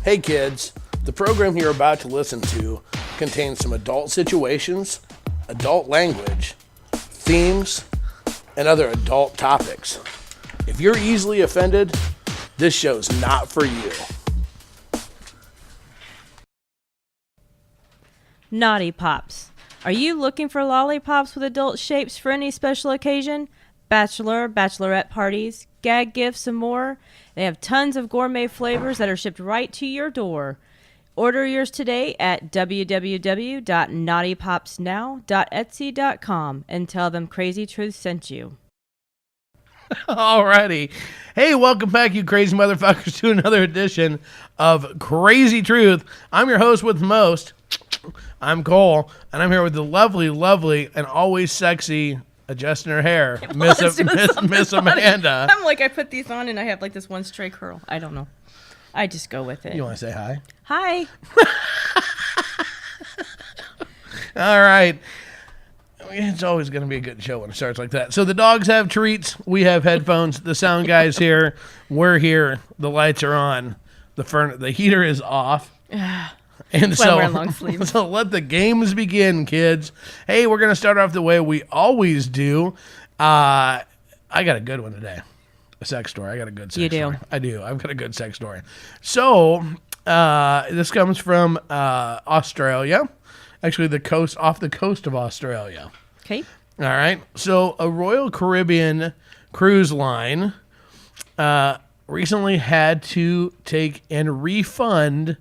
Hey kids, the program you're about to listen to contains some adult situations, adult language, themes, and other adult topics. If you're easily offended, this show's not for you. Naughty Pops. Are you looking for lollipops with adult shapes for any special occasion? Bachelor, bachelorette parties, gag gifts, and more? They have tons of gourmet flavors that are shipped right to your door. Order yours today at www.naughtypopsnow.etsy.com and tell them Crazy Truth sent you. Alrighty. Hey, welcome back, you crazy motherfuckers, to another edition of Crazy Truth. I'm your host with the most. I'm Cole, and I'm here with the lovely, and always sexy, adjusting her hair, Miss Amanda. I'm like, I put these on and I have like this one stray curl. I don't know. I just go with it. You want to say hi? Hi. All right. It's always going to be a good show when it starts like that. So the dogs have treats. We have headphones. The sound guy's here. We're here. The lights are on. The heater is off. And so, wearing long sleeves. So let the games begin, kids. Hey, we're going to start off the way we always do. I got a good one today. A sex story. I got a good sex story. You do? I do. I've got a good sex story. So this comes from Australia. Actually, off the coast of Australia. Okay. All right. So a Royal Caribbean cruise line recently had to take and refund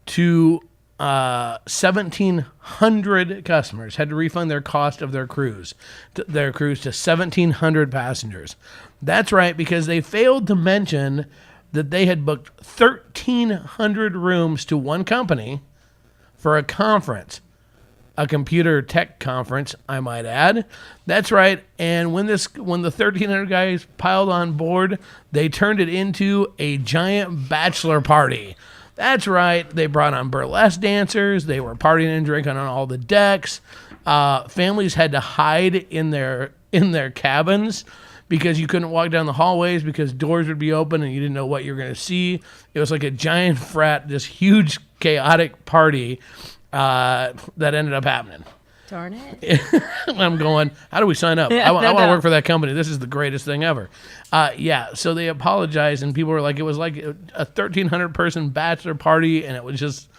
to 1,700 customers, had to refund their cost of their cruise to 1,700 passengers. That's right, because they failed to mention that they had booked 1,300 rooms to one company for a conference, a computer tech conference, I might add. That's right. And when the 1,300 guys piled on board, they turned it into a giant bachelor party. That's right. They brought on burlesque dancers. They were partying and drinking on all the decks. Families had to hide in their cabins because you couldn't walk down the hallways because doors would be open and you didn't know what you were going to see. It was like a giant frat, this huge chaotic party that ended up happening. Darn it. I'm going, how do we sign up? I want to work for that company. This is the greatest thing ever. So they apologized, and people were like, it was like a 1,300 person bachelor party, and it was just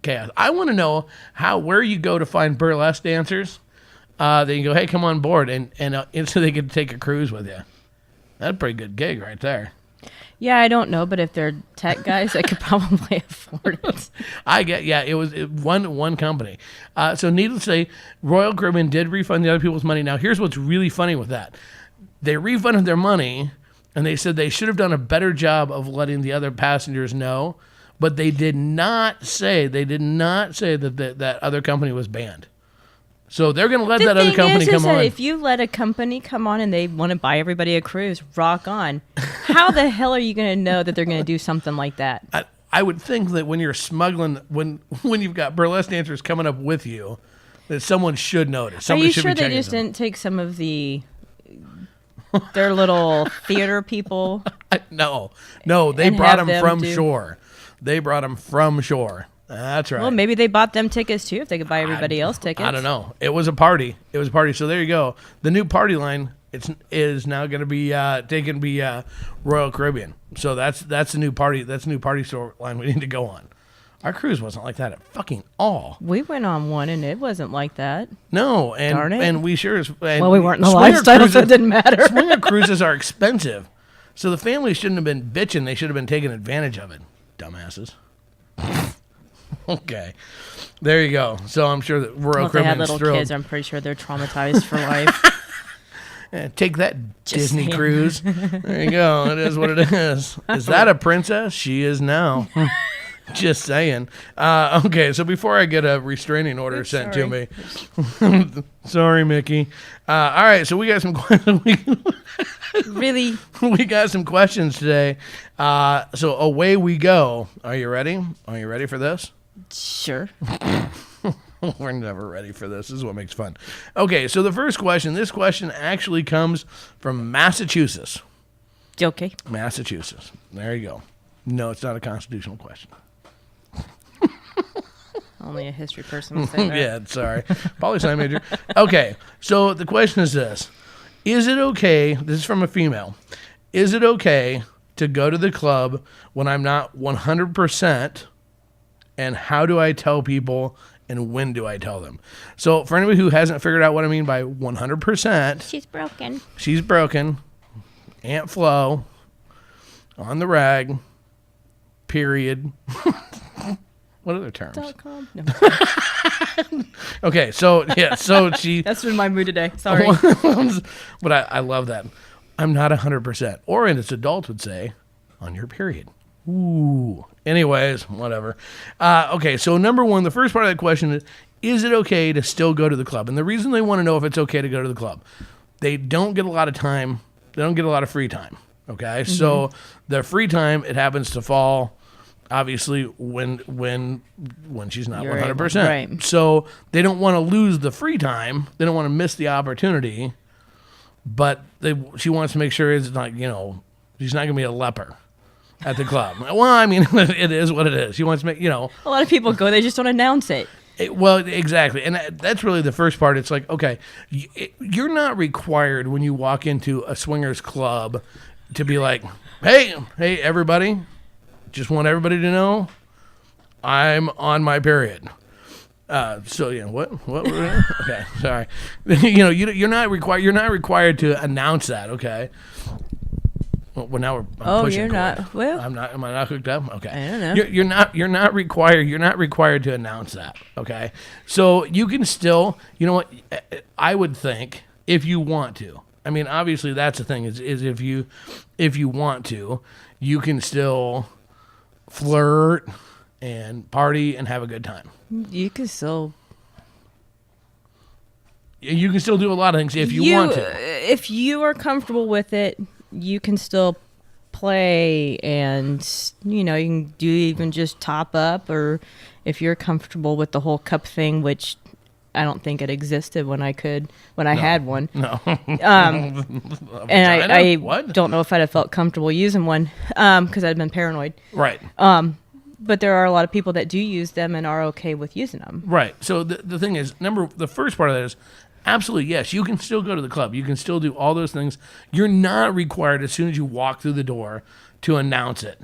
chaos. I want to know where you go to find burlesque dancers. Then you go, hey, come on board, and so they could take a cruise with you. That's a pretty good gig right there. Yeah, I don't know, but if they're tech guys, I could probably afford it. It was one company. So needless to say, Royal Caribbean did refund the other people's money. Now, here's what's really funny with that. They refunded their money, and they said they should have done a better job of letting the other passengers know, but they did not say that that other company was banned. So they're going to let that other company come on. If you let a company come on and they want to buy everybody a cruise, rock on. How the hell are you going to know that they're going to do something like that? I would think that when you're smuggling, when you've got burlesque dancers coming up with you, that someone should notice. Somebody Are you should sure be they just didn't take some of their little theater people? No, they brought them from shore. They brought them from shore. That's right. Well, maybe they bought them tickets too if they could buy everybody else tickets. I don't know. It was a party. So there you go. The new party line is now going to be taken to be Royal Caribbean. So that's the new party. That's the new party store line we need to go on. Our cruise wasn't like that at fucking all. We went on one and it wasn't like that. No, Darn it. and we sure as we weren't in the lifestyle, so it didn't matter. Swinger cruises are expensive, so the family shouldn't have been bitching. They should have been taking advantage of it, dumbasses. Okay, there you go. So I'm sure that Royal Caribbean's if they had little thrilled. kids, I'm pretty sure they're traumatized for life. Take that, Disney cruise. There you go. It is what it is. Is that a princess? She is now. Just saying. Okay, so before I get a restraining order sent to me. Sorry, Mickey. All right, so we got some questions. Really? We got some questions today. So away we go. Are you ready? Are you ready for this? Sure. We're never ready for this. This is what makes fun. Okay, so the first question, this question actually comes from Massachusetts. Okay. Massachusetts. There you go. No, it's not a constitutional question. Only a history person would say that. Yeah, sorry. Poli-sci major. Okay, so the question is this. Is it okay, this is from a female, is it okay to go to the club when I'm not 100%, and how do I tell people and when do I tell them? So for anybody who hasn't figured out what I mean by 100%, She's broken. she's broken, Aunt Flo, on the rag, period. What other terms? .com. No. Okay, so she. That's been my mood today. Sorry. But I love that. I'm not 100%. Or as adults would say, on your period. Ooh. Anyways, whatever. Okay, so number one, the first part of that question is it okay to still go to the club? And the reason they want to know if it's okay to go to the club, they don't get a lot of time. They don't get a lot of free time. Okay, so the free time, it happens to fall obviously when she's not You're 100%. right. So they don't want to lose the free time. They don't want to miss the opportunity. But she wants to make sure it's not, she's not going to be a leper at the club. Well, I mean, it is what it is. She wants to make, A lot of people go, they just don't announce it. Well, exactly. And that's really the first part. It's like, okay, you're not required when you walk into a swingers club to be like, hey, everybody, just want everybody to know I'm on my period. So what? Okay, sorry. You're not required to announce that. Okay. Well, now I'm pushing. You're not. Well, I'm not. Am I not hooked up? Okay. I don't know. You're not required to announce that. Okay. So you can still. You know what? I would think if you want to. I mean, obviously that's the thing. Is if you want to, you can still flirt and party and have a good time. You can still. You can still do a lot of things if you want to. If you are comfortable with it, you can still play, and you can do even just top up, or if you're comfortable with the whole cup thing, which I don't think it existed when I had one. No. And I don't know if I'd have felt comfortable using one because I'd been paranoid. Right. But there are a lot of people that do use them and are okay with using them. Right. So the thing is, the first part of that is, absolutely, yes, you can still go to the club. You can still do all those things. You're not required as soon as you walk through the door to announce it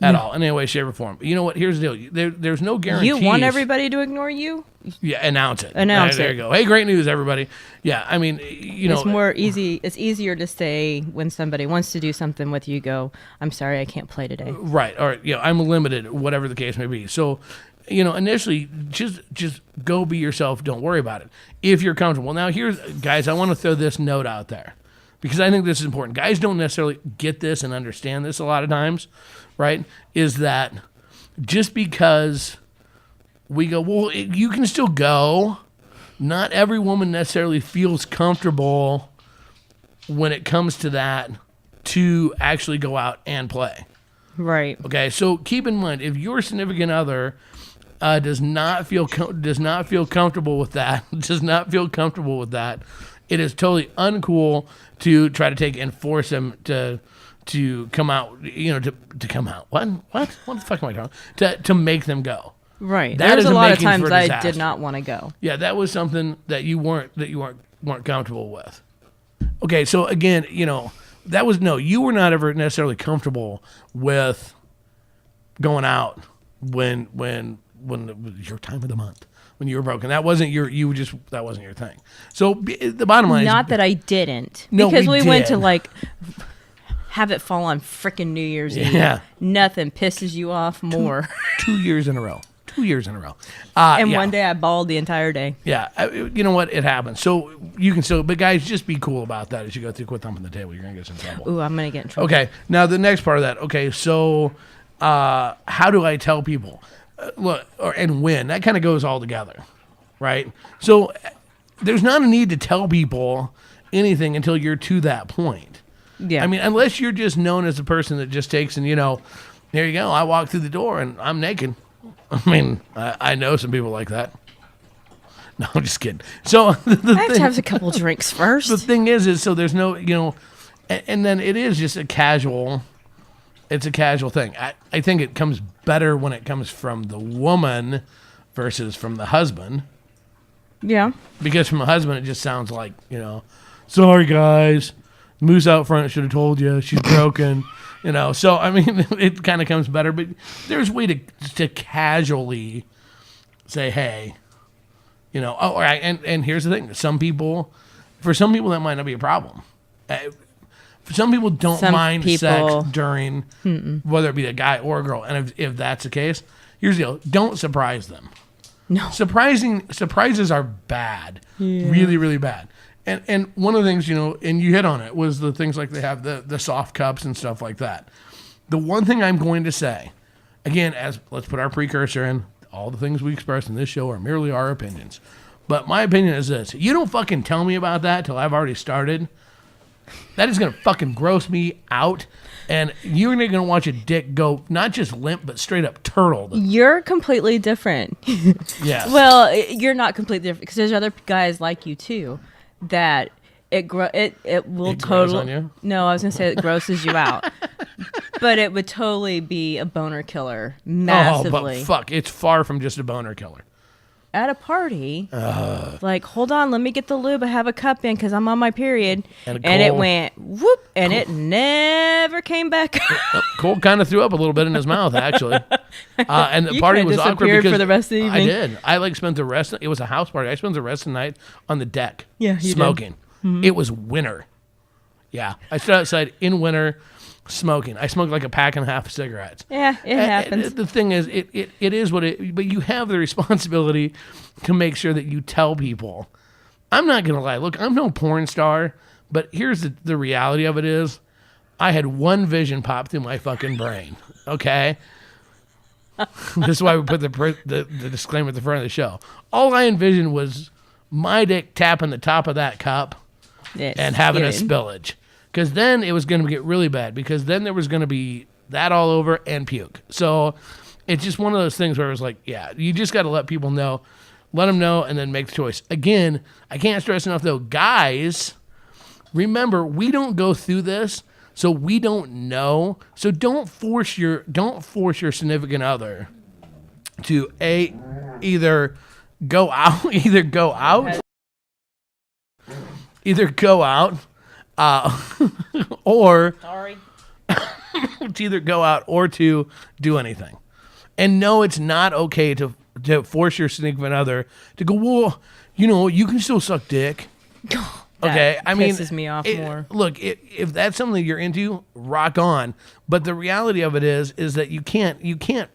at all in any way, shape, or form. You know what? Here's the deal. There's no guarantee. You want everybody to ignore you? Yeah, announce it. There you go. Hey, great news, everybody. Yeah, I mean, It's more easy. It's easier to say when somebody wants to do something with you, go, I'm sorry, I can't play today. Right. Or, I'm limited, whatever the case may be. So, initially, just go be yourself. Don't worry about it. If you're comfortable. Now, guys, I want to throw this note out there because I think this is important. Guys don't necessarily get this and understand this a lot of times, right? Is that just because we go, well, you can still go. Not every woman necessarily feels comfortable when it comes to that to actually go out and play. Right. Okay, so keep in mind, if your significant other does not feel comfortable with that, it is totally uncool to try to force them to come out, to come out. What the fuck am I talking? To make them go. Right. That There's is a lot of making times for I disaster. did not want to go. Yeah, that was something that you weren't comfortable with. Okay, so again, you were not ever necessarily comfortable with going out when it was your time of the month, when you were broken. That wasn't that wasn't your thing. So the bottom line Not is, that I didn't. No, because we we went did. to have it fall on frickin' New Year's Eve. Yeah. Nothing pisses you off more. 2 years in a row. And one day I bawled the entire day. Yeah, you know what? It happens. So you can still, but guys, just be cool about that as you go through. Quit thumping the table. You're gonna get in trouble. Ooh, I'm gonna get in trouble. Okay, now the next part of that. Okay, so how do I tell people? And when? That kind of goes all together, right? So there's not a need to tell people anything until you're to that point. Yeah. I mean, unless you're just known as a person that just takes and, there you go. I walk through the door and I'm naked. I mean, I know some people like that. No, I'm just kidding. So I have to have a couple drinks first. the thing is so there's no, and then it is just a casual It's a casual thing. I think it comes better when it comes from the woman versus from the husband. Yeah. Because from a husband, it just sounds like, sorry, guys. Moose out front should have told you she's broken. So, I mean, it kind of comes better. But there's a way to casually say, hey, all right. And here's the thing. For some people, that might not be a problem. For some people, don't mind sex during, whether it be a guy or a girl. And if that's the case, here's the deal. Don't surprise them. No. Surprises are bad. Yeah. Really, really bad. And one of the things, and you hit on it, was the things like they have the soft cups and stuff like that. The one thing I'm going to say, again, let's put our precursor in, all the things we express in this show are merely our opinions. But my opinion is this. You don't fucking tell me about that till I've already started. That is going to fucking gross me out. And you're going to watch a dick go not just limp, but straight up turtled. You're completely different. Yes. Well, you're not completely different because there's other guys like you too that it will totally. On you? No, I was going to say it grosses you out. But it would totally be a boner killer massively. Oh, but fuck, it's far from just a boner killer. At a party, like, hold on, let me get the lube. I have a cup in because I'm on my period. And it went whoop, and it never came back. Cole kind of threw up a little bit in his mouth, actually. And the party was awkward because for the rest of the evening. I did. I spent the rest. It was a house party. I spent the rest of the night on the deck, smoking. Mm-hmm. It was winter. Yeah, I stood outside in winter. Smoking. I smoked like a pack and a half of cigarettes. Yeah, it happens. The thing is, it is what it. But you have the responsibility to make sure that you tell people. I'm not gonna lie. Look, I'm no porn star, but here's the reality of it is, I had one vision pop through my fucking brain. Okay. This is why we put the disclaimer at the front of the show. All I envisioned was my dick tapping the top of that cup and having a spillage. Because then it was going to get really bad. Because then there was going to be that all over and puke. So it's just one of those things where it was like, yeah, you just got to let people know. Let them know and then make the choice. Again, I can't stress enough, though. Guys, remember, we don't go through this, so we don't know. So don't force your significant other to either go out, or sorry, to either go out or to do anything. And no, it's not okay to force your significant other to go, well, you can still suck dick. Okay, I mean, pisses me off more. Look, if that's something you're into, rock on. But the reality of it is that you can't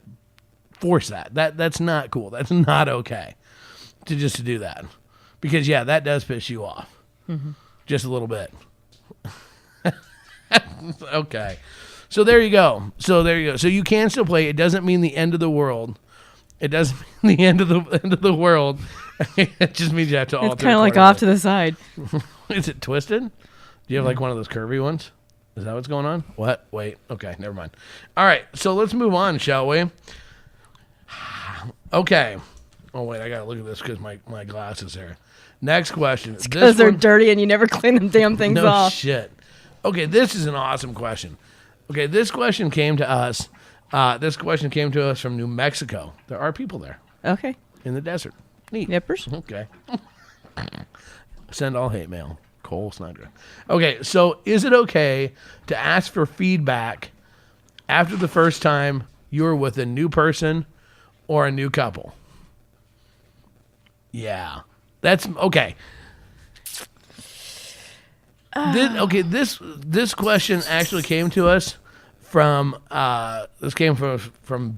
force that. That's not cool. That's not okay to do that, because that does piss you off, just a little bit. Okay, so there you go. So you can still play. It doesn't mean the end of the world. It doesn't mean the end of the world. It just means you have to alter. It's kind of like off to the side. Is it twisted? Do you have like one of those curvy ones? Is that what's going on? What? Wait. Okay, never mind. All right, so let's move on, shall we? Okay. Oh wait, I gotta look at this because my glasses here. Next question. Because they're dirty and you never clean them damn things off. No shit. Okay, this is an awesome question. Okay, this question came to us. From New Mexico. There are people there. Okay. In the desert. Neat. Nippers. Okay. Send all hate mail. Cole Snyder. Okay, so is it okay to ask for feedback after the first time you were with a new person or a new couple? Yeah. That's okay. This question actually came to us from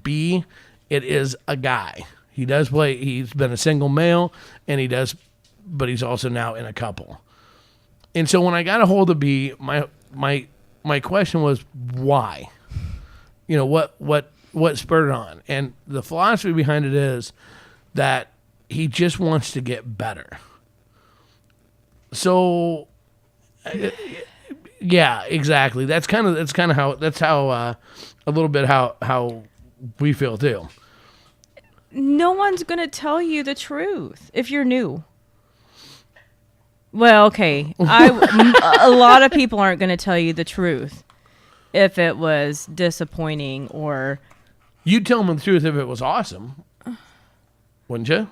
B. It is a guy. He does play. He's been a single male, but he's also now in a couple. And so when I got a hold of B, my question was why? What spurred it on? And the philosophy behind it is that he just wants to get better. So, yeah, exactly. That's how a little bit how we feel too. No one's going to tell you the truth if you're new. Well, okay. A lot of people aren't going to tell you the truth. if it was disappointing or... You'd tell them the truth if it was awesome, wouldn't you?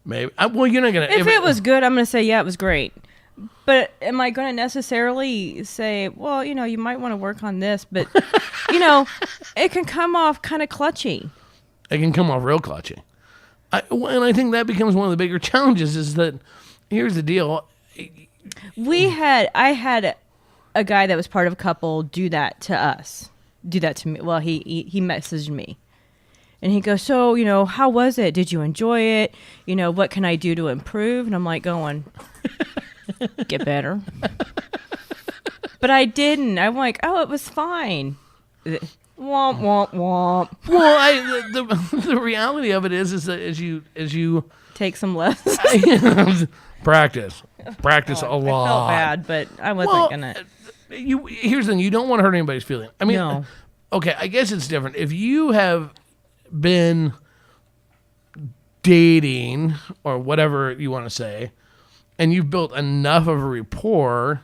Maybe. Well, you're not gonna. If it was good, I'm gonna say yeah, it was great. But am I going to necessarily say, well, you might want to work on this, but it can come off kind of clutchy. It can come off real clutchy. And I think that becomes one of the bigger challenges. Is that here's the deal. I had a guy that was part of a couple do that to me. Well, he messaged me. And he goes, so, how was it? Did you enjoy it? What can I do to improve? And I'm like going, get better. But I didn't. I'm like, oh, it was fine. Womp, womp, womp. Well, the reality of it is that as you take some lessons. practice a lot. I felt bad, but I wasn't going to. Here's the thing. You don't want to hurt anybody's feeling. I mean, no. Okay, I guess it's different. If you have been dating or whatever you want to say, and you've built enough of a rapport,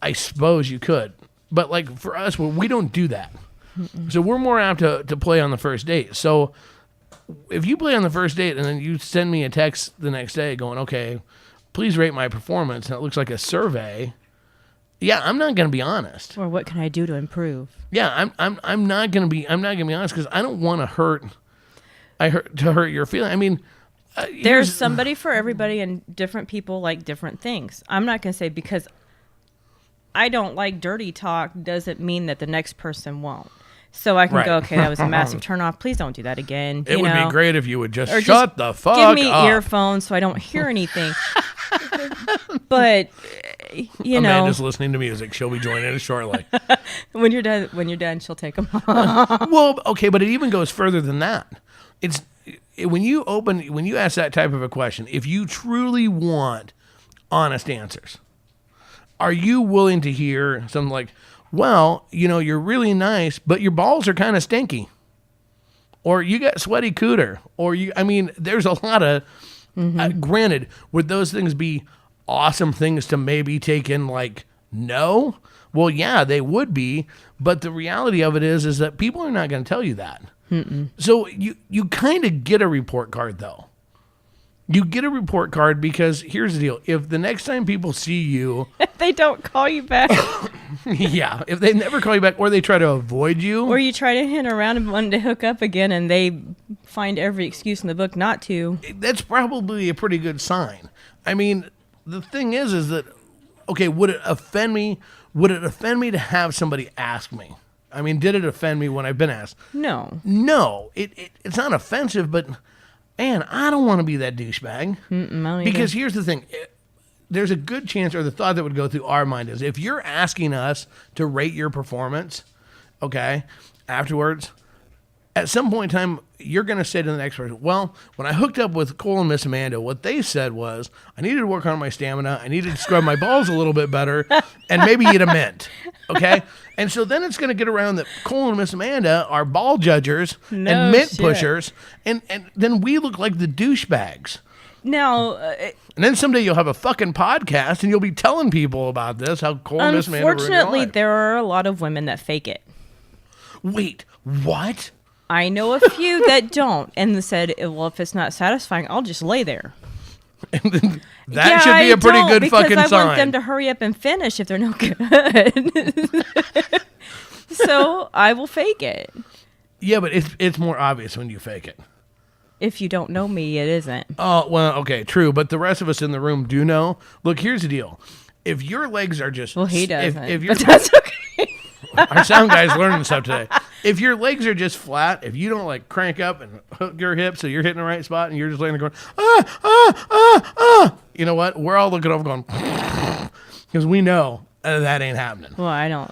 I suppose you could. But like for us, we don't do that. Mm-mm. So we're more apt to play on the first date. So if you play on the first date and then you send me a text the next day going, okay, please rate my performance, and it looks like a survey. Yeah, I'm not going to be honest. Or what can I do to improve? Yeah, I'm not going to be honest because I don't want to hurt your feeling. I mean, there's somebody for everybody, and different people like different things. I'm not going to say because I don't like dirty talk doesn't mean that the next person won't. So I can go, okay, that was a massive turnoff. Please don't do that again. It would be great if you would just shut the fuck up. Give me earphones so I don't hear anything. But Amanda's listening to music. She'll be joining us shortly. When you're done, she'll take them off. Well, okay, but it even goes further than that. It's when you ask that type of a question, if you truly want honest answers, are you willing to hear something like, well, you're really nice, but your balls are kind of stinky, or you got sweaty cooter, or there's a lot of. Granted, would those things be awesome things to maybe take in? Like, no. Well, yeah, they would be, but the reality of it is that people are not going to tell you that. Mm-mm. So you kind of get a report card, though. You get a report card because here's the deal. If the next time people see you... they don't call you back. Yeah, if they never call you back or they try to avoid you... Or you try to hint around and want to hook up again and they find every excuse in the book not to. That's probably a pretty good sign. I mean, the thing is that, okay, would it offend me? Would it offend me to have somebody ask me? I mean, did it offend me when I've been asked? No. No, it's not offensive, but... Man, I don't want to be that douchebag. Because here's the thing. There's a good chance, or the thought that would go through our mind is, if you're asking us to rate your performance, okay, afterwards, at some point in time, you're going to say to the next person, well, when I hooked up with Cole and Miss Amanda, what they said was, I needed to work on my stamina, I needed to scrub my balls a little bit better, and maybe eat a mint, okay? And so then it's going to get around that Cole and Miss Amanda are ball judgers and mint pushers, and then we look like the douchebags. Now, and then someday you'll have a fucking podcast and you'll be telling people about this, how Cole and Miss Amanda were unfortunately, there are a lot of women that fake it. Wait, what? I know a few that don't, and they said, well, if it's not satisfying, I'll just lay there. That should be a pretty good fucking sign. Because I want them to hurry up and finish if they're no good. So I will fake it. Yeah, but it's more obvious when you fake it. If you don't know me, it isn't. Oh, well, okay, true. But the rest of us in the room do know. Look, here's the deal. If your legs are just... Well, he doesn't, if but that's okay. Our sound guy's learning stuff today. If your legs are just flat, if you don't like crank up and hook your hips so you're hitting the right spot and you're just laying there going, you know what? We're all looking over going, because we know that ain't happening. Well, I don't.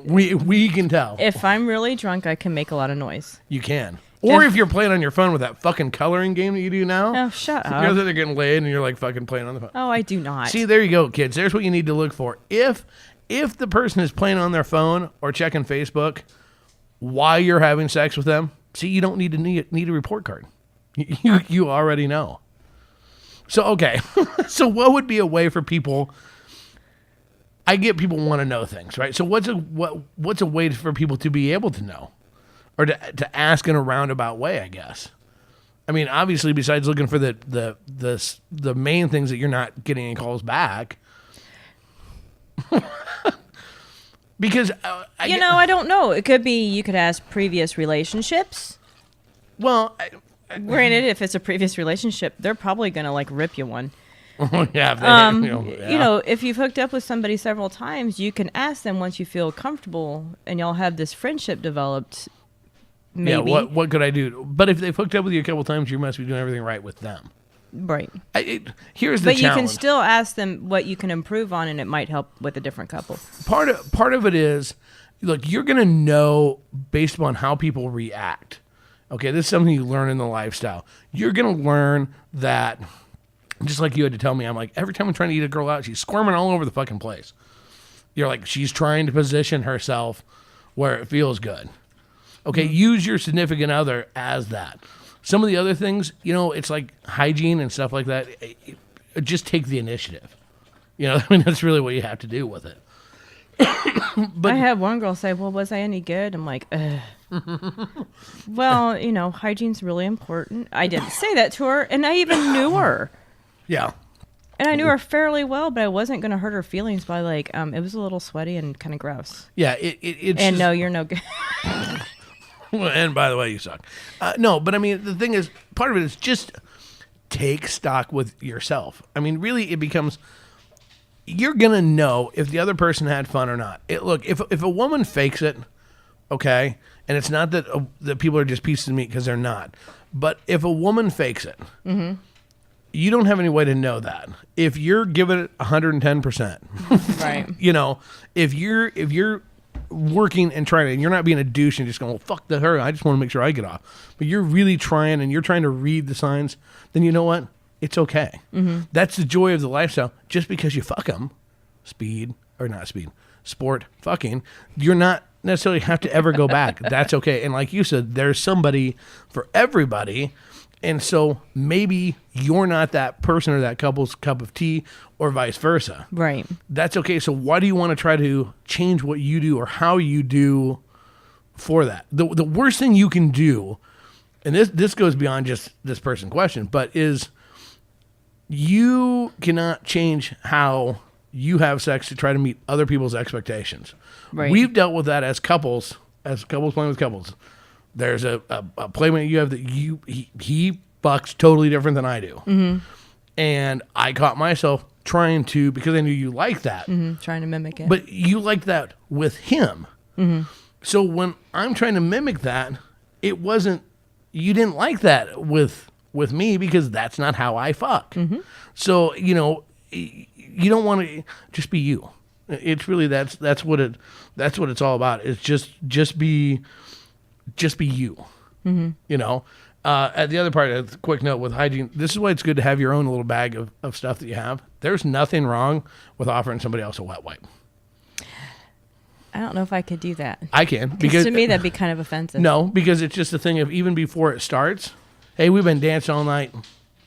We can tell. If I'm really drunk, I can make a lot of noise. You can. Or if you're playing on your phone with that fucking coloring game that you do now. Oh, shut up. You're they're getting laid and you're like fucking playing on the phone. Oh, I do not. See, there you go, kids. There's what you need to look for. If the person is playing on their phone or checking Facebook while you're having sex with them, see, you don't need a report card. You already know. So, okay. So what would be a way for people I get people want to know things, right? So what's a way for people to be able to know, or to ask in a roundabout way, I guess. I mean, obviously, besides looking for the main things that you're not getting any calls back, because I don't know. It could be you could ask previous relationships. Well, granted, if it's a previous relationship, they're probably gonna like rip you one. Yeah, if you've hooked up with somebody several times, you can ask them once you feel comfortable and y'all have this friendship developed. Maybe. Yeah, what could I do? But if they've hooked up with you a couple times, you must be doing everything right with them. Right. Here's the But challenge. you can still ask them what you can improve on, and it might help with a different couple. Part of it is, look, you're going to know based upon how people react. Okay, this is something you learn in the lifestyle. You're going to learn that, just like you had to tell me, I'm like, every time I'm trying to eat a girl out, she's squirming all over the fucking place. You're like, she's trying to position herself where it feels good. Okay, use your significant other as that. Some of the other things, it's like hygiene and stuff like that. Just take the initiative. I mean, that's really what you have to do with it. But I had one girl say, well, was I any good? I'm like, ugh. Well, hygiene's really important. I didn't say that to her, and I even knew her. Yeah. And I knew her fairly well, but I wasn't going to hurt her feelings by it was a little sweaty and kind of gross. Yeah, it's and just, no, you're no good. And by the way, you suck. No, but I mean, the thing is, part of it is just take stock with yourself. I mean, really, it becomes, you're going to know if the other person had fun or not. Look, if a woman fakes it, okay, and it's not that that people are just pieces of meat, because they're not, but if a woman fakes it, you don't have any way to know that. If you're giving it 110%, right? If you're working and trying and you're not being a douche and just going, well, fuck her, I just want to make sure I get off, but you're really trying and you're trying to read the signs, then you know what? It's okay. That's the joy of the lifestyle. Just because you fuck them, sport, fucking, you're not necessarily have to ever go back. That's okay. And like you said, there's somebody for everybody. And so maybe you're not that person or that couple's cup of tea, or vice versa. Right. That's okay. So why do you want to try to change what you do or how you do for that? The worst thing you can do, and this goes beyond just this person question, but is you cannot change how you have sex to try to meet other people's expectations. Right. We've dealt with that as couples playing with couples. There's a playmate you have that he fucks totally different than I do. And I caught myself trying to, because I knew you like that. Trying to mimic it. But you like that with him. So when I'm trying to mimic that, it wasn't, you didn't like that with me, because that's not how I fuck. So, you don't want to just be you. It's really, that's what it's all about. It's just be you. At the other part, a quick note with hygiene, this is why it's good to have your own little bag of stuff that you have. There's nothing wrong with offering somebody else a wet wipe. I don't know if I could do that. I can, because to me that'd be kind of offensive. No, because it's just a thing of, even before it starts, hey, we've been dancing all night,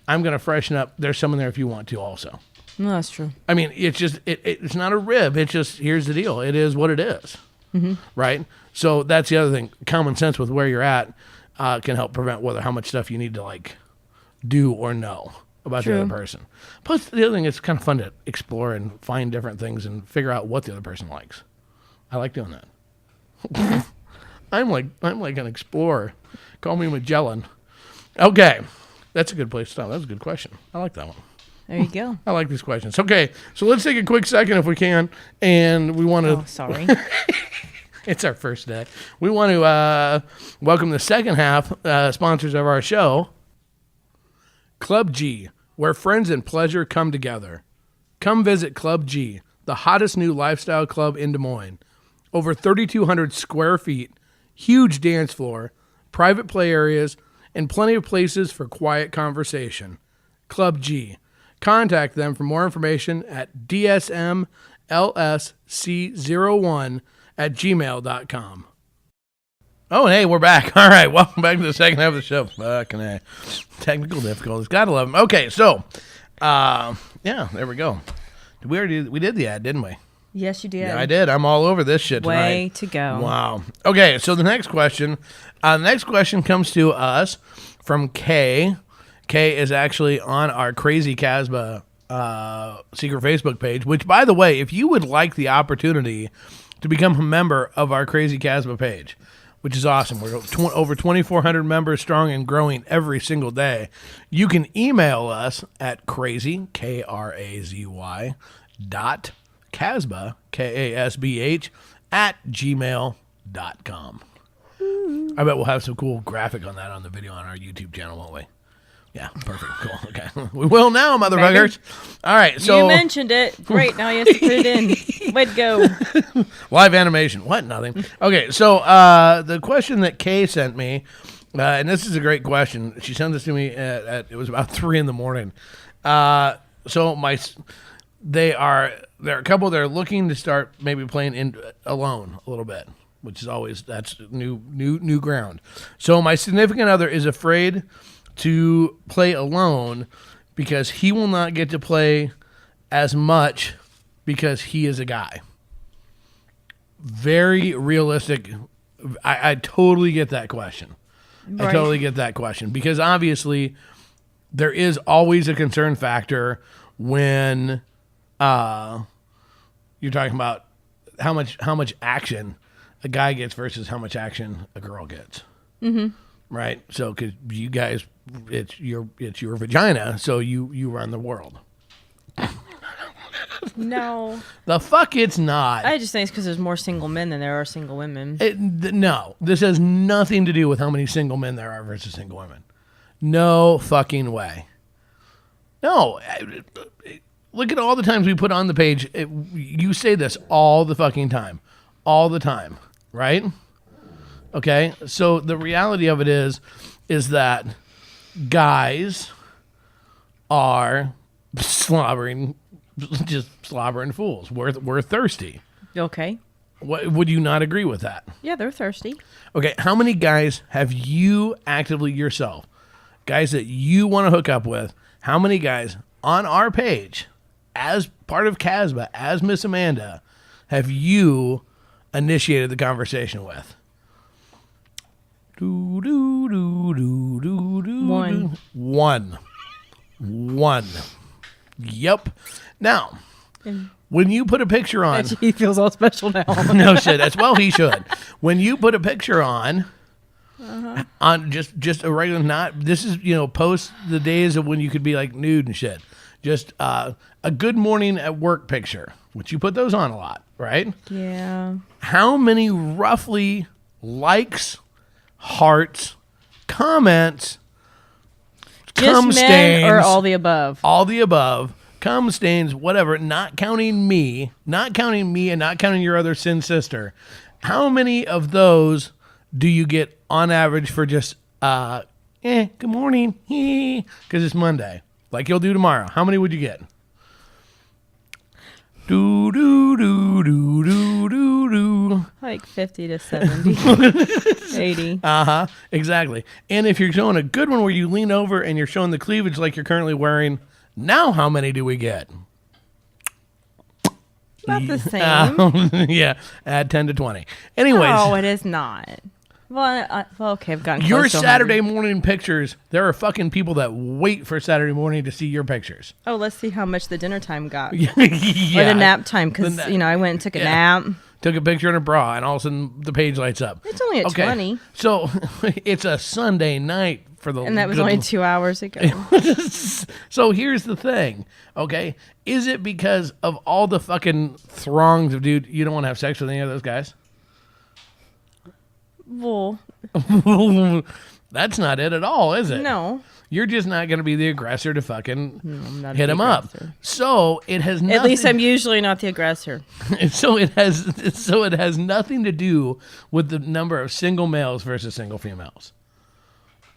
I'm going to freshen up. There's some in there if you want to also. No, that's true. I mean, it's just, it's not a rib. It's just, here's the deal. It is what it is. Right? So that's the other thing. Common sense with where you're at can help prevent how much stuff you need to do or know about the other person. Plus, the other thing, it's kind of fun to explore and find different things and figure out what the other person likes. I like doing that. I'm like an explorer. Call me Magellan. Okay, that's a good place to stop. That's a good question. I like that one. There you go. I like these questions. Okay, so let's take a quick second if we can, and we want to. Oh, sorry. It's our first day. We want to welcome the second half sponsors of our show, Club G, where friends and pleasure come together. Come visit Club G, the hottest new lifestyle club in Des Moines. Over 3,200 square feet, huge dance floor, private play areas, and plenty of places for quiet conversation. Club G. Contact them for more information at dsmlsc01@gmail.com. Oh, hey, we're back. All right, welcome back to the second half of the show. Fucking A. Technical difficulties. Gotta love them. Okay, so, yeah, there we go. We did the ad, didn't we? Yes, you did. Yeah, I did. I'm all over this shit tonight. Way to go. Wow. Okay, so the next question. The next question comes to us from Kay. Kay is actually on our Krazy Kasbh secret Facebook page, which, by the way, if you would like the opportunity to become a member of our Krazy Kasbh page, which is awesome. We're over 2,400 members strong and growing every single day. You can email us at Krazy, Krazy, Kasbh, Kasbh, @gmail.com. I bet we'll have some cool graphic on that on the video on our YouTube channel, won't we? Yeah, perfect. Cool. Okay. We will now, motherfuckers. All right. So you mentioned it. Great. Now you have to put it in. Way to go. Live animation. What? Nothing. Okay. So the question that Kay sent me, and this is a great question. She sent this to me at it was about 3 a.m. So there are a couple that are looking to start maybe playing alone a little bit, which is always that's new ground. So my significant other is afraid to play alone because he will not get to play as much because he is a guy. Very realistic. I totally get that question. Right. I totally get that question because obviously there is always a concern factor when you're talking about how much action a guy gets versus how much action a girl gets. Mm-hmm. Right? So, because you guys, it's your vagina, so you run the world. No. The fuck it's not. I just think it's because there's more single men than there are single women. No. This has nothing to do with how many single men there are versus single women. No fucking way. No. Look at all the times we put on the page. You say this all the fucking time. All the time. Right? Okay? So the reality of it is that guys are slobbering fools. We're thirsty. Okay. Would you not agree with that? Yeah, they're thirsty. Okay, how many guys have you actively yourself, guys that you want to hook up with, how many guys on our page, as part of Kasbh, as Miss Amanda, have you initiated the conversation with? One. Yep. Now, when you put a picture on... He feels all special now. No shit. He should. When you put a picture on just a regular, not... This is, post the days of when you could be like nude and shit. Just a good morning at work picture, which you put those on a lot, right? Yeah. How many roughly likes, hearts, comments, cum stains, or all the above? All the above. Cum stains, whatever, not counting me and not counting your other sin sister. How many of those do you get on average for just, good morning, because it's Monday, like you'll do tomorrow? How many would you get? Like 50 to 70, 80. Uh-huh, exactly. And if you're showing a good one where you lean over and you're showing the cleavage like you're currently wearing, now how many do we get? Not the same. Yeah, add 10 to 20. Anyways. No, it is not. Well, okay, I've gotten your close to Saturday 100. morning pictures, there are fucking people that wait for Saturday morning to see your pictures. Oh, let's see how much the dinner time got. Yeah. Or the nap time, because, I went and took a nap. Took a picture in a bra, and all of a sudden the page lights up. It's only at 20. So it's a Sunday night for the... And that was only 2 hours ago. So here's the thing, okay? Is it because of all the fucking throngs of dude, you don't want to have sex with any of those guys? Well... That's not it at all, is it? No. You're just not going to be the aggressor to fucking hit him up. So it has nothing... At least I'm usually not the aggressor. So it has nothing to do with the number of single males versus single females.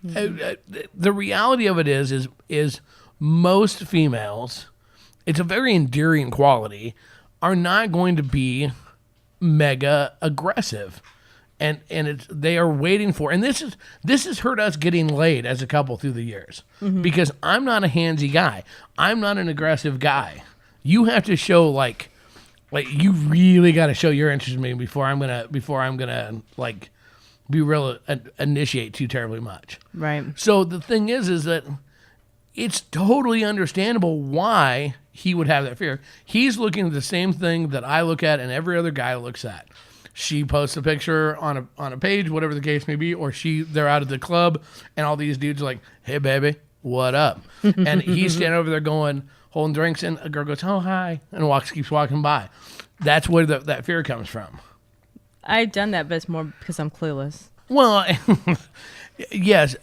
The reality of it is most females, it's a very endearing quality, are not going to be mega aggressive. And they are waiting for, and this has hurt us getting laid as a couple through the years, because I'm not a handsy guy. I'm not an aggressive guy. You have to show like Like, you really got to show your interest in me before I'm gonna like be real initiate too terribly much. Right. So the thing is that it's totally understandable why he would have that fear. He's looking at the same thing that I look at and every other guy looks at. She posts a picture on a page, whatever the case may be, or they're out at the club and all these dudes are like, "Hey baby, what up?" And he's standing over there holding drinks, and a girl goes, "Oh, hi," and keeps walking by. That's where that fear comes from. I've done that, but it's more because I'm clueless. Well, yes.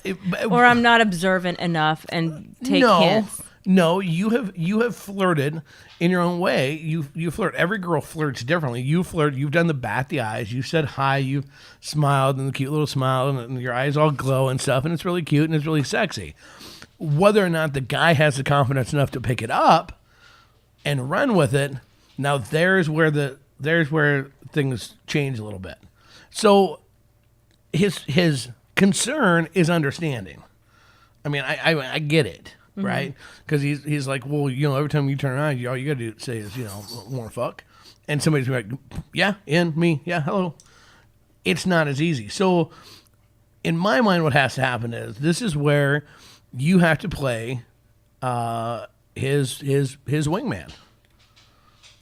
Or I'm not observant enough and take hints. No, you have flirted in your own way. You flirt. Every girl flirts differently. You flirt. You've done the bat the eyes. You said hi. You smiled and the cute little smile, and your eyes all glow and stuff, and it's really cute and it's really sexy. Whether or not the guy has the confidence enough to pick it up and run with it, now there's where things change a little bit. So his concern is understanding. I mean, I get it. Right? Because he's like, well, every time you turn around, all you got to say is, want to fuck. And somebody's like, yeah, me, yeah, hello. It's not as easy. So in my mind, what has to happen is this is where you have to play his wingman.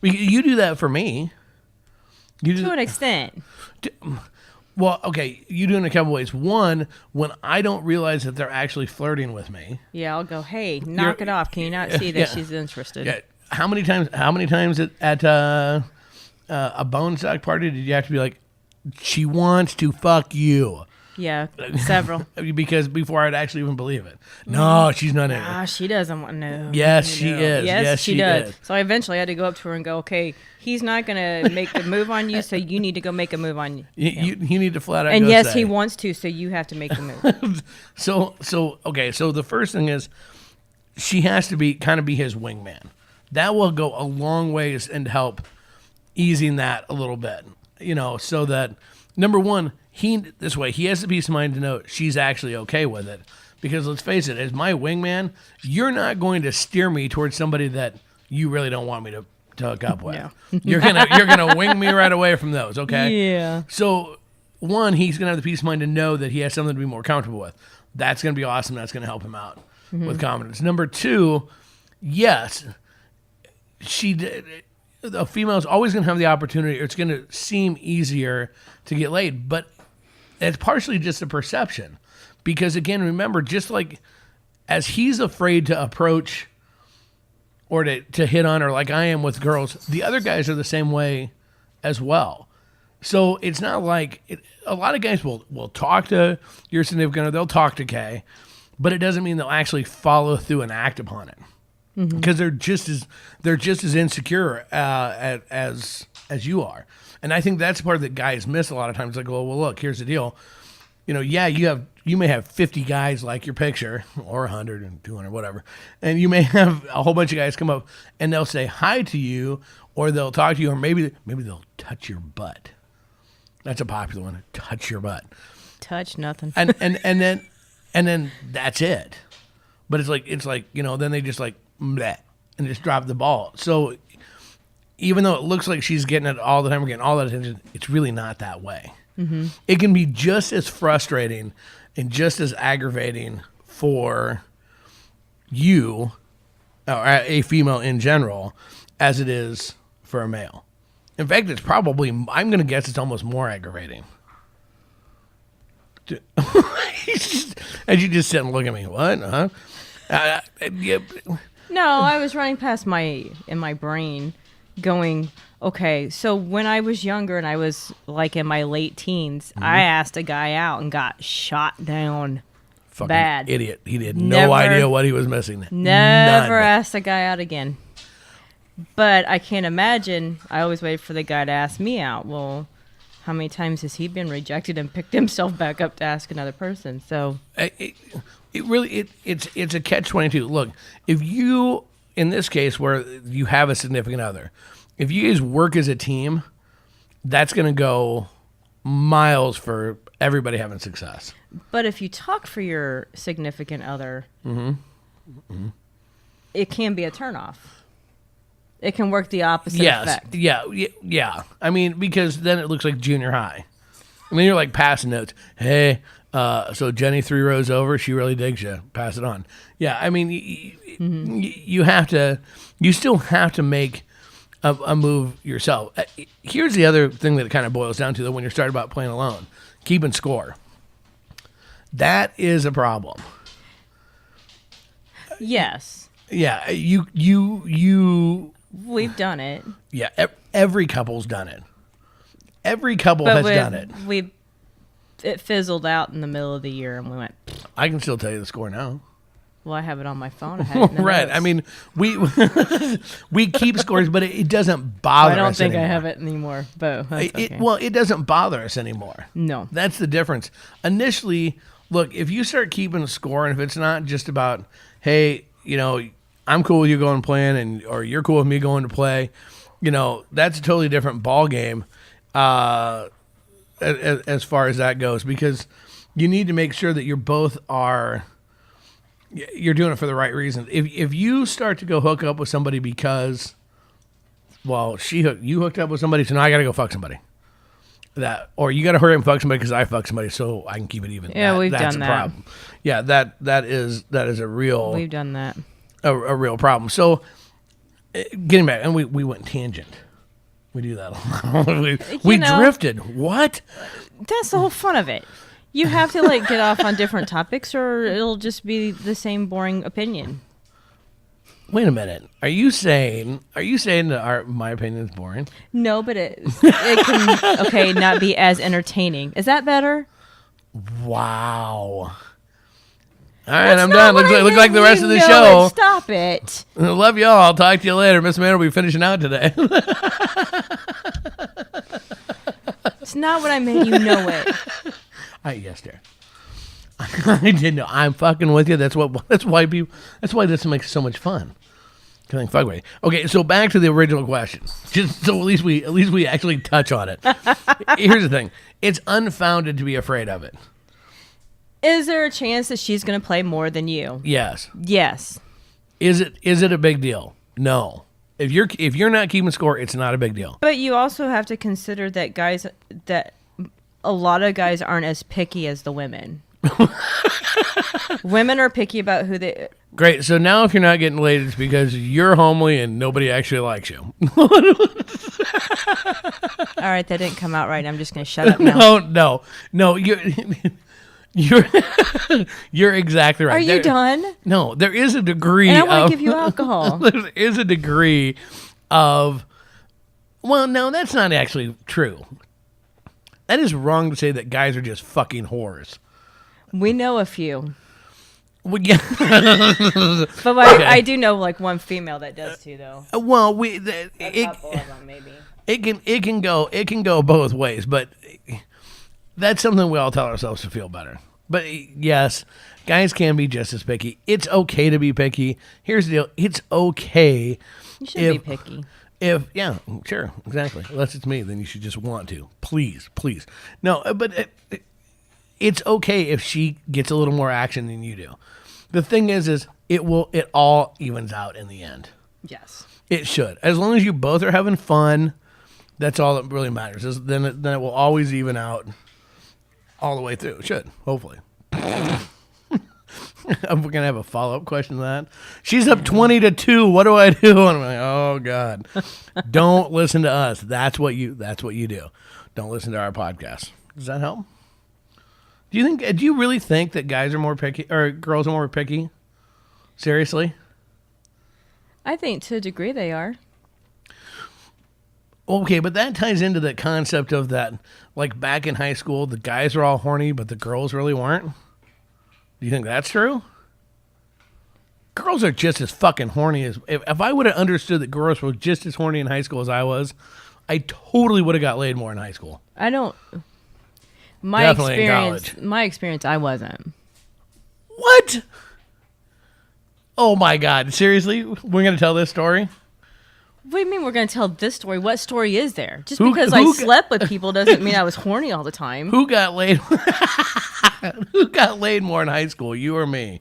You do that for me. To an extent. Well, okay, you do it in a couple ways. One, when I don't realize that they're actually flirting with me. Yeah, I'll go, hey, knock it off. Can you not see that she's interested? Yeah. How many times at a bone sack party did you have to be like, she wants to fuck you? Yeah, several. Because before I'd actually even believe it. No, she's not in it. She doesn't want to know. Yes, she is. Yes, she does. So I eventually had to go up to her and go, okay, he's not going to make the move on you, so you need to go make a move on you. You need to flat out and go yes, say. he wants to, so you have to make the move. So the first thing is she has to be his wingman. That will go a long ways and help easing that a little bit. So that, number one, he has the peace of mind to know she's actually okay with it. Because let's face it, as my wingman, you're not going to steer me towards somebody that you really don't want me to hook up with. No. You're gonna wing me right away from those, okay? Yeah. So one, he's gonna have the peace of mind to know that he has something to be more comfortable with. That's gonna be awesome. That's gonna help him out with confidence. Number two, yes, a female is always gonna have the opportunity, or it's gonna seem easier to get laid, but it's partially just a perception. Because again, remember, just like as he's afraid to approach or to hit on her like I am with girls, the other guys are the same way as well. So it's not like a lot of guys will talk to your significant other, they'll talk to Kay, but it doesn't mean they'll actually follow through and act upon it. Because they're just as insecure as you are. And I think that's the part that guys miss a lot of times. Like, well, look, here's the deal. You may have 50 guys like your picture, or 100 and 200, whatever. And you may have a whole bunch of guys come up and they'll say hi to you, or they'll talk to you, or maybe they'll touch your butt. That's a popular one. Touch your butt. Touch nothing. And then that's it. But it's like then they just like bleh, and just drop the ball. So even though it looks like she's getting it all the time, we're getting all that attention, it's really not that way. It can be just as frustrating and just as aggravating for you, or a female in general, as it is for a male. In fact, it's probably, I'm going to guess it's almost more aggravating. And you just sit and look at me. What? Yeah. No, I was running past in my brain going, okay, so when I was younger and I was like in my late teens, I asked a guy out and got shot down. Fucking bad. Idiot. He had no idea what he was missing. Never asked a guy out again. But I can't imagine. I always wait for the guy to ask me out. Well, how many times has he been rejected and picked himself back up to ask another person? So it's a catch-22. Look, if you, in this case where you have a significant other, if you guys work as a team, that's going to go miles for everybody having success. But if you talk for your significant other, it can be a turnoff. It can work the opposite effect. Yeah. I mean, because then it looks like junior high. And then you're like passing notes. Hey, so Jenny 3 rows over, she really digs you. Pass it on. Yeah, I mean, you still have to make a move yourself. Here's the other thing that it kind of boils down to, though, when you're starting about playing alone. Keeping score. That is a problem. Yes. Yeah, We've done it. Yeah, every couple's done it. Every couple has done it. It fizzled out in the middle of the year, and we went. I can still tell you the score now. Well, I have it on my phone. I had it in the Right. notes. I mean, we keep scores, but it doesn't bother us I don't think anymore. I have it anymore, but that's okay. Well, it doesn't bother us anymore. No. That's the difference. Initially, look, if you start keeping a score, and if it's not just about, hey, I'm cool with you going and playing, or you're cool with me going to play, that's a totally different ball game as far as that goes, because you need to make sure that you're doing it for the right reasons. If you start to go hook up with somebody because, well, you hooked up with somebody, so now I got to go fuck somebody. Or you got to hurry up and fuck somebody because I fucked somebody, so I can keep it even. Yeah, we've that's done a that. problem. Yeah, that is a real. We've done that. A real problem. So, getting back, and we went tangent. We do that a lot. we drifted. What? That's the whole fun of it. You have to get off on different topics, or it'll just be the same boring opinion. Wait a minute. Are you saying that my opinion is boring? No, but it can not be as entertaining. Is that better? Wow. All right, I'm done. Look like the rest of the show. Stop it. I love y'all. I'll talk to you later. Miss Mann will be finishing out today. It's not what I meant. You know it. Yes, dear. I did know. I'm fucking with you. That's why this makes it so much fun. Fuck with you. Okay, so back to the original question. Just so at least we actually touch on it. Here's the thing. It's unfounded to be afraid of it. Is there a chance that she's going to play more than you? Yes. Yes. Is it a big deal? No. If you're not keeping score, it's not a big deal. But you also have to consider that a lot of guys aren't as picky as the women. Women are picky about who they. Great. So now if you're not getting laid, it's because you're homely and nobody actually likes you. All right, that didn't come out right. I'm just going to shut up now. No. You're exactly right. Are you done? No, there is a degree and I want to give you alcohol. There is a degree of. Well, no, that's not actually true. That is wrong to say that guys are just fucking whores. We know a few. Well, yeah. But okay. I do know one female that does too, though. Well, a couple of them maybe. It can go both ways, but that's something we all tell ourselves to feel better. But yes, guys can be just as picky. It's okay to be picky. Here's the deal. It's okay. You should be picky. Yeah, sure, exactly. Unless it's me, then you should just want to. Please. No, but it's okay if she gets a little more action than you do. The thing is it all evens out in the end. Yes. It should. As long as you both are having fun, that's all that really matters. Then it will always even out all the way through. It should, hopefully. We're going to have a follow-up question to that. She's up 20-2. What do I do? And I'm like, oh, God. Don't listen to us. That's what you do. Don't listen to our podcast. Does that help? Do you really think that guys are more picky or girls are more picky? Seriously? I think to a degree they are. Okay, but that ties into the concept of that, back in high school, the guys were all horny, but the girls really weren't. Do you think that's true? Girls are just as fucking horny as... If I would have understood that girls were just as horny in high school as I was, I totally would have got laid more in high school. I don't... Definitely in college. My experience, I wasn't. What? Oh my God! Seriously, we're gonna tell this story? What do you mean we're gonna tell this story? What story is there? Just because I slept with people doesn't mean I was horny all the time. Who got laid? Who got laid more in high school? You or me?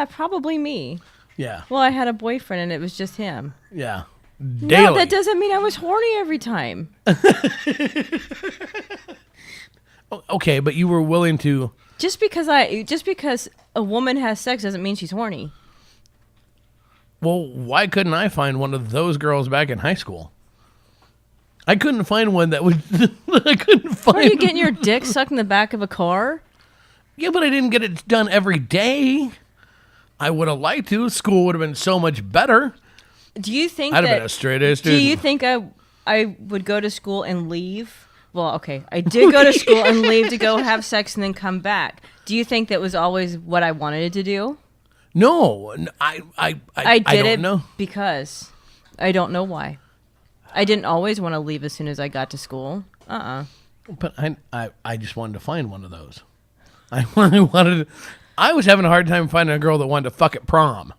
Probably me. Yeah. Well, I had a boyfriend and it was just him. Yeah. daily. No, that doesn't mean I was horny every time. Okay, but you were willing to. Just because a woman has sex doesn't mean she's horny. Well, why couldn't I find one of those girls back in high school? I couldn't find one that would. I couldn't find. Are you getting your dick sucked in the back of a car? Yeah, but I didn't get it done every day. I would have liked to. School would have been so much better. Do you think I'd have been a straight A student. Do you think I would go to school and leave? Well, okay, I did go to school and leave to go have sex and then come back. Do you think that was always what I wanted to do? No, I did don't it know. because I don't know why. I didn't always want to leave as soon as I got to school. But I just wanted to find one of those. I wanted. I was having a hard time finding a girl that wanted to fuck at prom.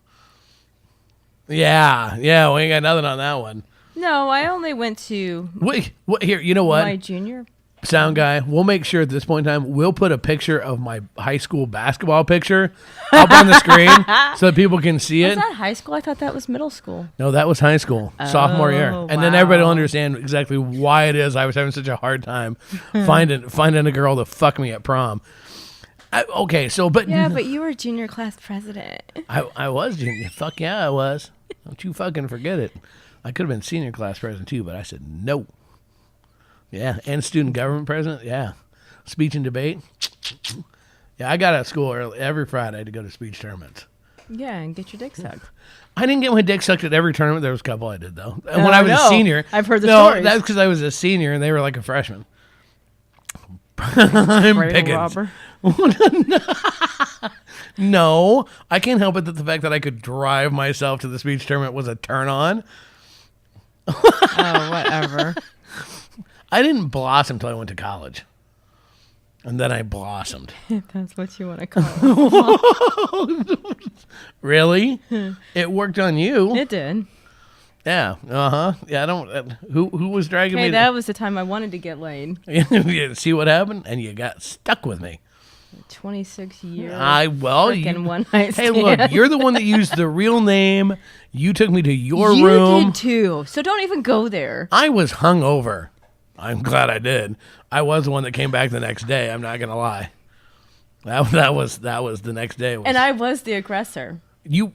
Yeah, we ain't got nothing on that one. No, I only went to Wait, here, you know what? my junior. Sound guy, we'll make sure at this point in time, we'll put a picture of my high school basketball picture up on the screen so that people can see Was it. that high school? I thought that was middle school. No, that was high school, sophomore year. And then wow. everybody will understand exactly why it is I was having such a hard time finding a girl to fuck me at prom. Yeah, but you were junior class president. I was junior. Fuck yeah, I was. Don't you fucking forget it. I could have been senior class president too, but I said no. Yeah, and student government president. Yeah, speech and debate. Yeah, I got out of school early, every Friday to go to speech tournaments. Yeah, and get your dick sucked. I didn't get my dick sucked at every tournament. There was a couple I did though. And when I was a senior, I've heard the no, stories. that's because I was a senior and they were like a freshman. I'm picking. Robber. No, I can't help it that the fact that I could drive myself to the speech tournament was a turn on. Oh, whatever. I didn't blossom until I went to college. And then I blossomed. If that's what you want to call it. Really? It worked on you. It did. Yeah. Uh-huh. Yeah, I don't... who was dragging me? Hey, that was the time I wanted to get laid. You see what happened? And you got stuck with me. 26 years. One night stand. Hey, look, you're the one that used the real name. You took me to your room. You did too. So don't even go there. I was hungover. I'm glad I did. I was the one that came back the next day. I'm not gonna lie. That was the next day. And I was the aggressor. You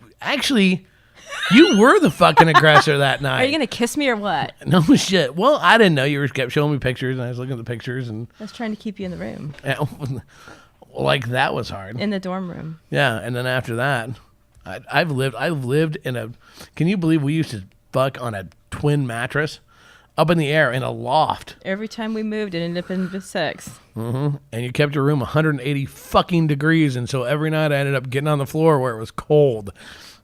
were the fucking aggressor that night. Are you gonna kiss me or what? No shit. Well, I didn't know. You kept showing me pictures, and I was looking at the pictures, and I was trying to keep you in the room. Like that was hard. In the dorm room. Yeah, and then after that, I've lived in a. Can you believe we used to fuck on a twin mattress, up in the air in a loft? Every time we moved, it ended up in sex. Mm-hmm. And you kept your room 180 fucking degrees, and so every night I ended up getting on the floor where it was cold.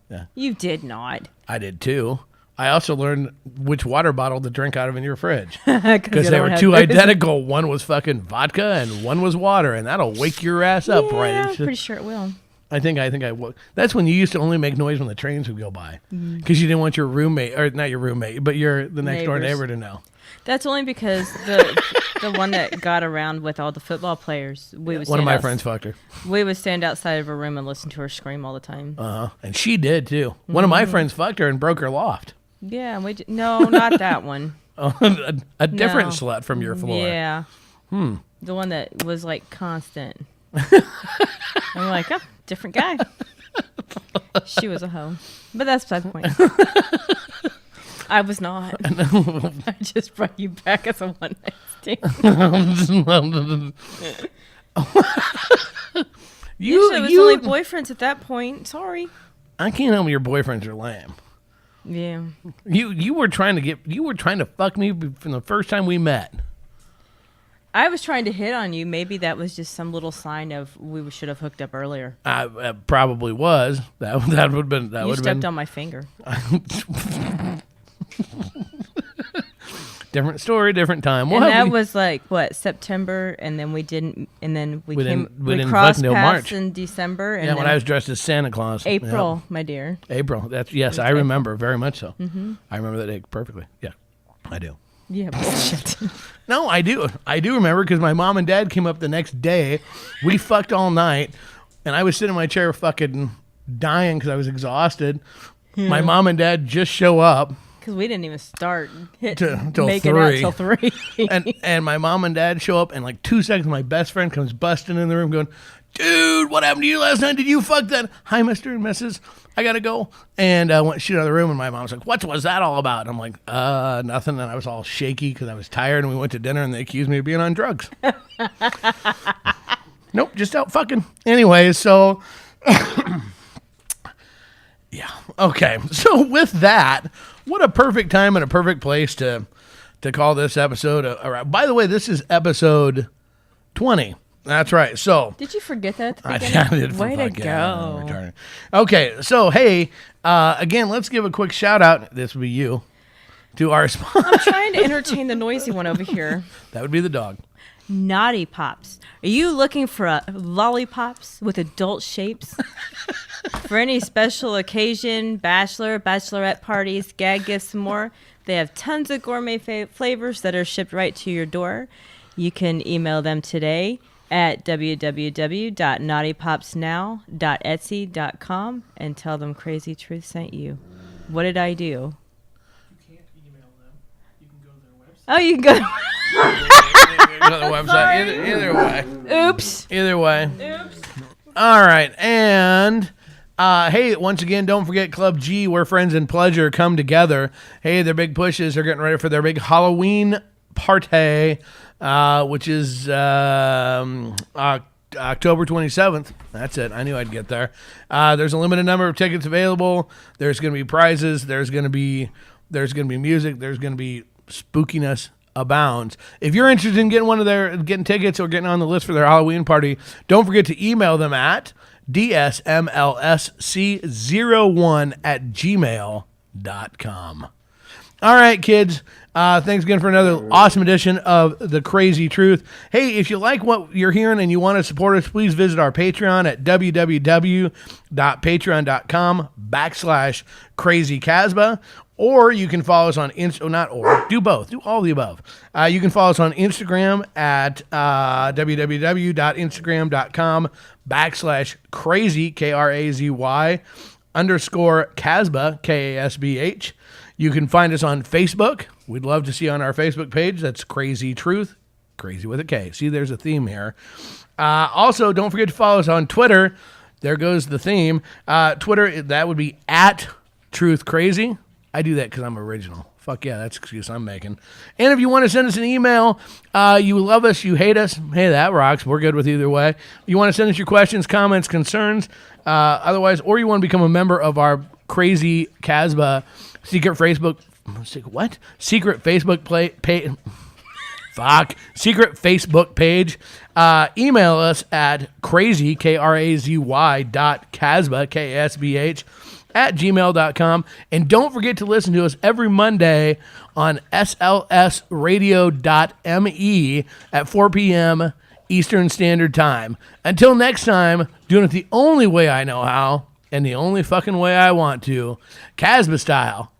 Yeah. You did not. I did too. I also learned which water bottle to drink out of in your fridge because they were two identical. One was fucking vodka and one was water, and that'll wake your ass up, right? I'm pretty sure it will. I think I would. That's when you used to only make noise when the trains would go by because you didn't want your roommate, or not your roommate, but the next door neighbor to know. That's only because the one that got around with all the football players, one of my friends fucked her. We would stand outside of her room and listen to her scream all the time. And she did too. Mm-hmm. One of my friends fucked her and broke her loft. Yeah, no, not that one. A different slut from your floor. Yeah. The one that was like constant. I'm like, oh, different guy. She was a hoe. But that's beside the point. I was not. I just brought you back as a one night stand. Usually it was only boyfriends at that point. Sorry. I can't help your boyfriends are lame. Yeah. You were trying to fuck me from the first time we met. I was trying to hit on you. Maybe that was just some little sign of we should have hooked up earlier. I probably was. That would have been. You stepped on my finger. Different story, different time. And that was like what, September, and then we didn't, and then we crossed paths March. In December. And yeah, when I was dressed as Santa Claus. April, my dear. April. Yes, I remember very much so. Mm-hmm. I remember that day perfectly. Yeah, I do. Yeah, bullshit. No, I do. I do remember because my mom and dad came up the next day. We fucked all night, and I was sitting in my chair fucking dying because I was exhausted. Yeah. My mom and dad just show up. Because we didn't even start till making 3. out till 3. and my mom and dad show up, and like 2 seconds, my best friend comes busting in the room going, dude, what happened to you last night? Did you fuck that? Hi, Mr. and Mrs. I got to go. And I went shit out of the room, and my mom's like, what was that all about? And I'm like, nothing. And I was all shaky because I was tired, and we went to dinner, and they accused me of being on drugs. Nope, just out fucking. Anyway, so... yeah. Okay. So with that, what a perfect time and a perfect place to call this episode a. By the way, this is episode 20. That's right. So Did you forget that at the I beginning? did. Way to I'm go. retarded. Okay. So hey, again, let's give a quick shout out. This would be you to our sponsor. I'm trying to entertain the noisy one over here. That would be the dog. Naughty Pops. Are you looking for lollipops with adult shapes? For any special occasion, bachelorette parties, gag gifts, and more, they have tons of gourmet flavors that are shipped right to your door. You can email them today at www.naughtypopsnow.etsy.com and tell them Krazy Truth sent you. What did I do? You can't email them. You can go to their website. Oh, you can go. Go to the website. Either way. Oops. Either way. Oops. All right. And hey, once again, don't forget Club G, where friends and pleasure come together. Hey, their big pushes. They're getting ready for their big Halloween party, which is October 27th. That's it. I knew I'd get there. There's a limited number of tickets available. There's going to be prizes. There's going to be music. There's going to be spookiness abounds. If you're interested in getting tickets or getting on the list for their Halloween party, don't forget to email them at dsmlsc01@gmail.com. All right, kids. Thanks again for another awesome edition of The Krazy Truth. Hey, if you like what you're hearing and you want to support us, please visit our Patreon at www.patreon.com/KrazyKasbh. Or you can follow us on do both. Do all the above. You can follow us on Instagram at www.instagram.com/Krazy, Krazy _Kasbh, Kasbh. You can find us on Facebook. We'd love to see you on our Facebook page. That's Krazy Truth, Krazy with a K. See, there's a theme here. Also, don't forget to follow us on Twitter. There goes the theme. Twitter, that would be at Truth Krazy. I do that because I'm original. Fuck yeah, that's the excuse I'm making. And if you want to send us an email, you love us, you hate us, hey, that rocks. We're good with either way. You want to send us your questions, comments, concerns, otherwise, or you want to become a member of our Krazy Kasbh secret Facebook page. Email us at Krazy, Krazy.Kasbh, Kasbh, @gmail.com. And don't forget to listen to us every Monday on slsradio.me at 4 p.m. Eastern Standard Time. Until next time, doing it the only way I know how and the only fucking way I want to, Kasbh style,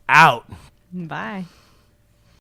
out. Bye.